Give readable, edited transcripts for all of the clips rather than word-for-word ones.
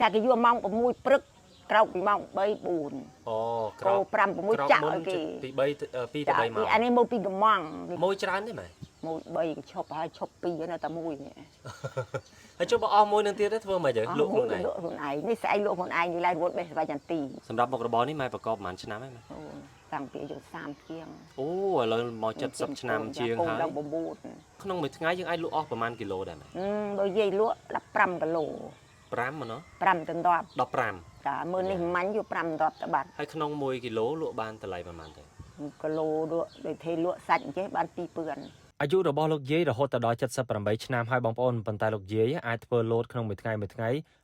តែគេយកម៉ោង6ព្រឹកក្រោកពីម៉ោង3 4អូក្រោក5 6ចាក់ឲ្យគេពី3 2ទៅ3ម៉ោងអានេះមកពីកំងមួយច្រើនទេម៉ែមួយ3គេឈប់ហើយឈប់2នៅតែមួយនេះហើយចុះបើអស់មួយនឹងទៀតទេធ្វើមិនទៅលក់ខ្លួនឯងនេះស្អែកលក់ខ្លួនឯងនេះឡើងរត់បេះស្វាយចន្ទីសម្រាប់មុខរបរនេះម៉ែប្រកបប្រហែលឆ្នាំហើយម៉ែតាំងពីអាយុ30ជាងអូឥឡូវមក70ឆ្នាំជាងហើយក្នុងមួយថ្ងៃយើងអាចលក់អស់ប្រហែលគីឡូដែរម៉ែបើនិយាយលក់15គីឡូ5មកណោះ5ទៅ10 15ចាមើលនេះមិនយក5 10ទៅបាត់ហើយក្នុង1គីឡូលក់បានតម្លៃប្រហែលទៅគីឡូលក់ដូចទេលក់សាច់អញ្ចេះបាន2000អាយុរបស់លោកយាយរហូតដល់78ឆ្នាំហើយបងប្អូនប៉ុន្តែលោកយាយអាចធ្វើលោតក្នុងមួយថ្ងៃ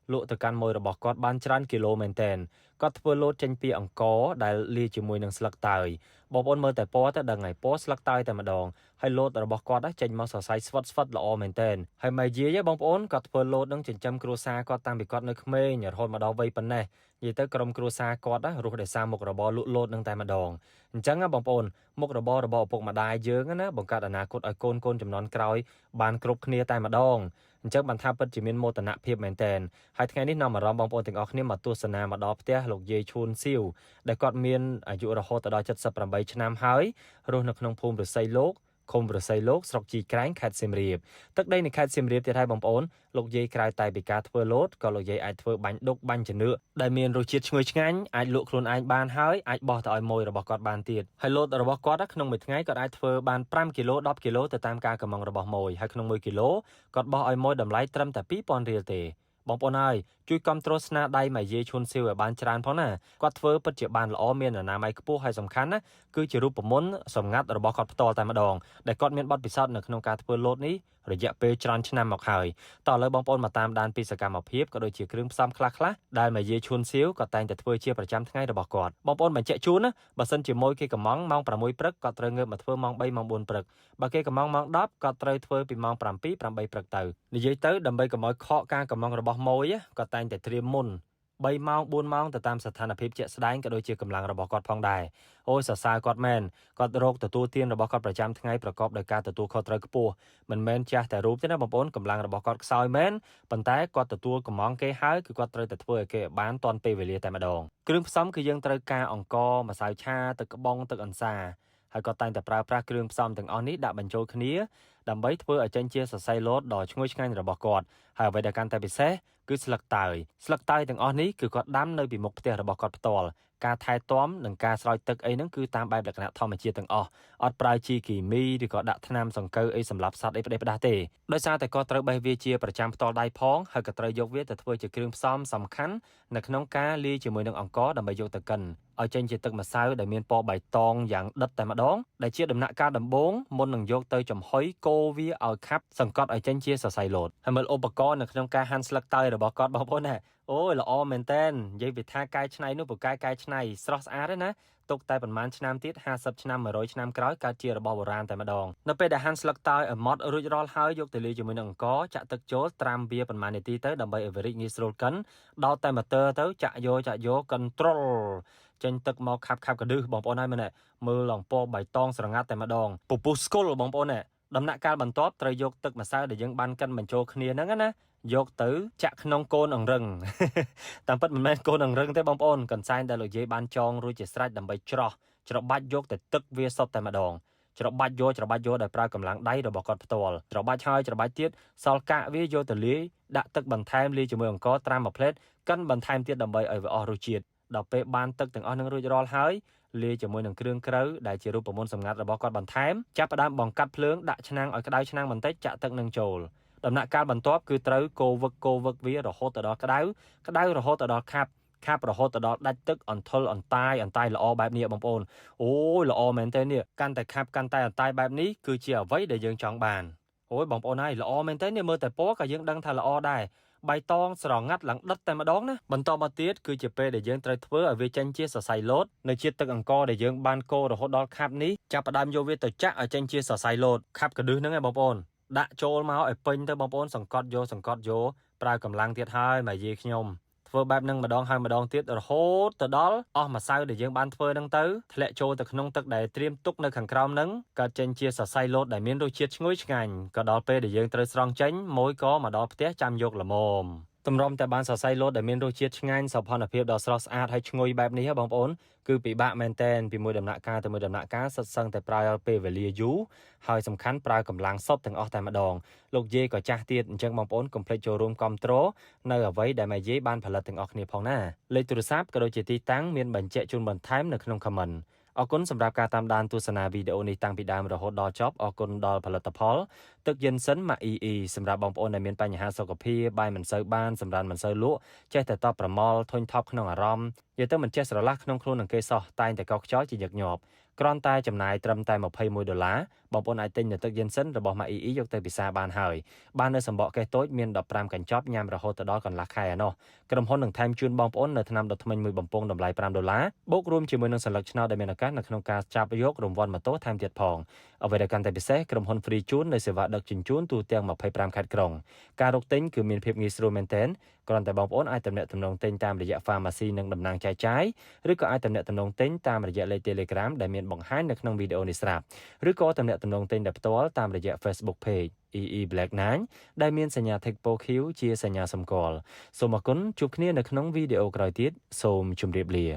លក់ទៅកាន់ម៉ួយរបស់គាត់បានច្រើនគីឡូមែនទែនគាត់ធ្វើលោតចេញពីអង្គរដែលលាយជាមួយនឹងស្លឹកតើយបងប្អូនមើលតែពណ៌ទៅដឹងហើយពណ៌ស្លឹកតើយតែម្ដងហើយលោតរបស់គាត់ចេញមកសរសៃស្វិតល្អមែនទែនហើយម៉ែយាយបងប្អូនគាត់ធ្វើលោតនឹងចិញ្ចឹមគ្រួសារគាត់តាំងពីគាត់នៅក្មេងរហូតមកដល់វ័យប៉ុណ្ណេះនិយាយទៅក្រុមគ្រួសារគាត់រស់ដោយសារមុខរបរលក់លោតនឹងតែម្ដងអញ្ចឹងបងប្អូនមុខរបររបស់ឪពុកម្ដាយយើងណាបង្កើតអនាគតឲ្យកូនចំនួនក្រោយបានគ្រប់គ្នាតែម្ដងអញ្ចឹងបានថាពិតជាមានមោទនភាពមែនទែនហើយថ្ងៃនេះនាំអារម្មណ៍បងប្អូនទាំងអស់គ្នាមកទស្សនាមកដល់ផ្ទះលោកយាយឈួនសៀវដែលគាត់មានអាយុរហូតដល់78ឆ្នាំហើយរស់នៅក្នុងភូមិរស័យលោកឃុំរស័យលោកស្រុកជីក្រែងខេត្តសៀមរាបទឹកដីនៃខេត្តសៀមរាបទៀតហើយបងប្អូនលោកយាយក្រៅតែពីការធ្វើលោតក៏លោកយាយអាចធ្វើបាញ់ឌុកបាញ់ជំនឿដែលមានរសជាតិឈ្ងុយឆ្ងាញ់អាចលក់ខ្លួនឯងបានហើយអាចបោះទៅឲ្យម៉ួយរបស់គាត់បានទៀតហើយលោតរបស់គាត់ក្នុងមួយថ្ងៃគាត់អាចធ្វើបាន5គីឡូ10គីឡូទៅតាមការកម្មង់របស់ម៉ួយហើយក្នុង1គីឡូគាត់បោះឲ្យម៉ួយតម្លៃត្រឹមតែ2000រៀលទេបងប្អូនហើយជួយគាំទ្រស្នាដៃម៉ែយាយឈុនសៀវឲ្យបានច្រើនផងណាគាត់ធ្វើពិតជាបានល្អមានអនាម័យខ្ពស់ហើយសំខាន់ណាគឺជារូបមន្តសម្ងាត់របស់គាត់ផ្ទាល់តែម្ដងដែលគាត់មានបទពិសោធន៍នៅក្នុងការធ្វើលោតនេះរយៈពេលច្រើនឆ្នាំមកហើយតោះឥឡូវបងប្អូនមកតាមដានពីសកម្មភាពក៏ដូចជាគ្រឿងផ្សំខ្លះដែលម៉ែយាយឈុនសៀវក៏តែងតែធ្វើជាប្រចាំថ្ងៃរបស់គាត់បងប្អូនបញ្ជាក់ជូនណាបើសិនជាម៉ួយគេកំងម៉ោង6ព្រឹកគាត់ត្រូវងើបមកធ្វើម៉ោង3ម៉ោង4ព្រឹកបើគេកំងម៉ោង10គាត់ត្រូវធ្វើពីម៉ោង7 8ព្រឹកទៅនិយាយទៅដើម្បីកុំឲ្យខកការកំងរបស់ម៉ួយគាត់តែងតែត្រៀមមុន3ម៉ោង4ម៉ោងទៅតាមស្ថានភាពជាក់ស្ដែងក៏ដូចជាកម្លាំងរបស់គាត់ផងដែរអូយសរសើរគាត់មែនគាត់រកទទួលទានរបស់គាត់ប្រចាំថ្ងៃប្រកបដោយការទទួលខុសត្រូវខ្ពស់មិនមែនចាស់តែរូបទេណាបងប្អូនកម្លាំងរបស់គាត់ខ្សោយមែនប៉ុន្តែគាត់ទទួលកំងគេហើយគឺគាត់ត្រូវតែធ្វើឲ្យគេបានទាន់ពេលវេលាតែម្ដងគ្រឿងផ្សំគឺយើងត្រូវការអង្ករម្សៅឆាទឹកក្បងទឹកអន្សាហើយក៏តែងតែប្រើប្រាស់គ្រឿងផ្សំទាំងអស់នេះដាក់បញ្ចូលគ្នាដើម្បីធ្វើឲ្យចេញជាសរសៃលោតដ៏ឈ្ងុយឆ្ងាញ់របស់គាត់ហើយអ្វីដែលកាន់តែពិសេសគឺស្លឹកតើយទាំងអស់នេះគឺគាត់ដាំនៅពីមុខផ្ទះរបស់គាត់ផ្ទាល់ការថែទាំនិងការស្រោចទឹកអីហ្នឹងគឺតាមបែបលក្ខណៈធម្មជាតិទាំងអស់អត់ប្រើជីគីមីឬក៏ដាក់ថ្នាំសង្កូវអីសម្រាប់សត្វអីផ្ដេសផ្ដាសទេដោយសារតែគាត់ត្រូវបេះវាជាប្រចាំផ្ទាល់ដៃផងហើយក៏ត្រូវយកវាទៅធ្វើជាគ្រឿងផ្សំសំខាន់នៅក្នុងការលាយជាមួយនឹងអង្ករដើម្បីយកទៅកិនឲ្យចេញជាទឹកម្សៅដែលមានពណ៌បៃតងយ៉ាងដិតតែម្ដងដែលជាដំណាក់កាលដំបូងមុននឹងយកទៅចំហុយកូរវាឲ្យខាប់សង្កត់ឲ្យចេញជាសរសៃលោតហើយមើលឧបករណ៍នៅក្នុងការហាន់ស្លឹកតើយរបស់គាត់បងប្អូនណាអូយល្អមែនតើនិយាយពីថាកែច្នៃនោះពូកែកែច្នៃស្រស់ស្អាតទេណាទុកតែប្រហែលឆ្នាំទៀត50ឆ្នាំ100ឆ្នាំក្រោយកើតជារបស់បុរាណតែម្ដងនៅពេលដែលហាន់ស្លឹកតើយឲ្យម៉ត់រួចរាល់ហើយយកទៅលាយជាមួយនឹងអង្ករចាក់ទឹកចូលត្រាំវាប្រហែលនាទីទៅដើម្បីឲ្យវារីកងាយស្រួលកិនដោតតែម៉ូទ័រទៅចាក់យកកិនត្រុលចេញទឹកមកខាប់កដឺបងប្អូនហើយមែនទេមើលឡើងពណ៌បៃតងស្រងាត់តែម្ដងពពុះស្គល់បងប្អូនណាដំណាក់កាលបន្ទាប់ត្រូវយកទឹកម្សៅដែលយើងបានកិនបញ្ចូលគ្នាហ្នឹងណាយកទៅចាក់ក្នុងកូនអង្រឹងតាមពិតមិនមែនកូនអង្រឹងទេបងប្អូនកន្សែងដែលលោកយាយបានចងរួចជាស្រេចដើម្បីច្រោះច្របាច់យកតែទឹកវាសុទ្ធតែម្ដងច្របាច់យកដោយប្រើកម្លាំងដៃរបស់គាត់ផ្ទាល់ច្របាច់ហើយច្របាច់ទៀតសល់កាកវាយកទៅលាយដាក់ទឹកបន្ថែមលាយជាមួយអង្ករត្រាំមួយភ្លែតកិនបន្ថែមទៀតដើម្បីឲ្យវាអស់រសជាតិដល់ពេលបានទឹកទាំងអស់នឹងរួចរាល់ហើយលាយជាមួយនឹងគ្រឿងក្រៅដែលជារូបមន្តសម្ងាត់របស់គាត់បន្ថែមចាប់ផ្ដើមបង្កាត់ភ្លើងដាក់ឆ្នាំងឲ្យក្តៅឆ្នាំងបន្តិចចាក់ទឹកនឹងចូលដំណាក់កាលបន្ទាប់គឺត្រូវកូរវឹកវារហូតទៅដល់ក្តៅរហូតទៅដល់ខាប់រហូតទៅដល់ដាច់ទឹកអន្ទល់អន្តាយល្អបែបនេះបងប្អូនអូយល្អមែនទេនេះកាន់តែខាប់កាន់តែអន្តាយបែបនេះគឺជាអ្វីដែលយើងចង់បានអូយបងប្អូនហើយល្អមែនទេនេះមើលតែពណ៌ក៏យើងដឹងថាល្អដែរបៃតងស្រងាត់ឡើងដិតតែម្ដងណាបន្តមកទៀតគឺជាពេលដែលយើងត្រូវធ្វើឲ្យវាចេញជាសរសៃលោតនៅជាតិទឹកអង្ករដែលយើងបានកូររហូតដល់ខាប់នេះចាប់ផ្ដើមយកវាទៅចាក់ឲ្យចេញជាសរសៃលោតខាប់កដឺហ្នឹងឯងបងប្អូនដាក់ចូលមកឲ្យពេញទៅបងប្អូនសង្កត់យកប្រើកម្លាំងទៀតហើយម៉ែយាយខ្ញុំធ្វើបែបហ្នឹងម្ដងហើយម្ដងទៀតរហូតទៅដល់អស់ម្សៅដែលយើងបានធ្វើហ្នឹងទៅធ្លាក់ចូលទៅក្នុងទឹកដែលត្រៀមទុកនៅខាងក្រោមហ្នឹងកើតចេញជាសរសៃលោតដែលមានរសជាតិឈ្ងុយឆ្ងាញ់ក៏ដល់ពេលដែលយើងត្រូវស្រង់ចេញម៉ួយក៏មកដល់ផ្ទះចាំយកល្មម តម្រុំតែបានសរសៃលោតដែលមានរសជាតិឆ្ងាញ់សោភ័ណភាពដ៏ស្រស់ស្អាតហើយឈ្ងុយបែបនេះបងប្អូនគឺពិបាកមែនទែនពីមួយដំណាក់កាលទៅមួយដំណាក់កាលសិតសឹងតែប្រើពេលវេលាយូរហើយសំខាន់ប្រើកម្លាំងសុទ្ធទាំងអស់តែម្ដងលោកយាយក៏ចាស់ទៀតអញ្ចឹងបងប្អូនកុំភ្លេចចូលរួមគាំទ្រនៅអ្វីដែលម៉ែយាយបានផលិតទាំងអស់គ្នាផងណាលេខទូរស័ព្ទក៏ដូចជាទីតាំងមានបញ្ជាក់ជូនបន្ថែមនៅក្នុង comment អរគុណសម្រាប់ការតាមដានទស្សនាវីដេអូនេះតាំងពីដើមរហូតដល់ចប់អរគុណដល់ផលិតផលទឹកយិនសិនម៉ាក់EEសម្រាប់បងប្អូនដែលមានបញ្ហាសុខភាពបាយមិនសូវបានសម្រាប់មិនសូវលក់ចេះតែតបប្រមល់ធុញថប់ក្នុងអារម្មណ៍និយាយទៅមិនចេះស្រឡះក្នុងខ្លួននឹងគេសោះតែងតែកោកខ្យល់ជាញឹកញាប់គ្រាន់តែចំណាយត្រឹមតែ$21បងប្អូនអាចទិញនៅទឹកយិនសិនរបស់ម៉ាក់EEយកទៅពិសាបានហើយបាននៅសម្បកកេះតូចមាន15កញ្ចប់ញ៉ាំរហូតដល់កន្លះខែឯណោះក្រុមហ៊ុននឹងថែមជូនបងប្អូននៅថ្នាំដុសធ្មេញមួយបំពង់តម្លៃ$5បូករួមជាមួយនឹងសន្លឹកឆ្នោតដែលមានឱកាសនៅក្នុងការចាប់យករង្វាន់ម៉ូតូថែមទៀតផងអ្វីដែលកាន់តែពិសេសក្រុមហ៊ុន Free ជូននៅសេវាដឹកជញ្ជូនទូទាំង25ខេត្តក្រុងការរកទិញគឺមានភាពងាយស្រួលមែនទែនគ្រាន់តែបងប្អូនអាចទំនាក់ទំនងទិញតាមរយៈ Pharmacy និងតំណាងចែកចាយឬក៏អាចទំនាក់ទំនងទិញតាមរយៈលេខ Telegram ដែលមានបង្ហាញនៅក្នុងវីដេអូនេះស្រាប់ឬក៏ទំនាក់ទំនងទិញដោយផ្ទាល់តាមរយៈ Facebook Page EE Black 9ដែលមានសញ្ញា Techpo Q ជាសញ្ញាសម្គាល់សូមអរគុណជួបគ្នានៅក្នុងវីដេអូក្រោយទៀតសូមជម្រាបលា